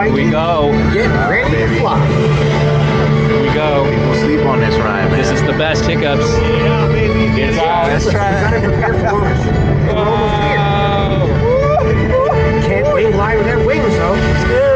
Here we go. Get ready to fly. Here we go. People sleep on this ride, man. This is the best hiccups. Yeah, baby. Get it out. Let's You gotta try. prepare for launch. We're almost here. Wow. Can't wing lie without wings, though.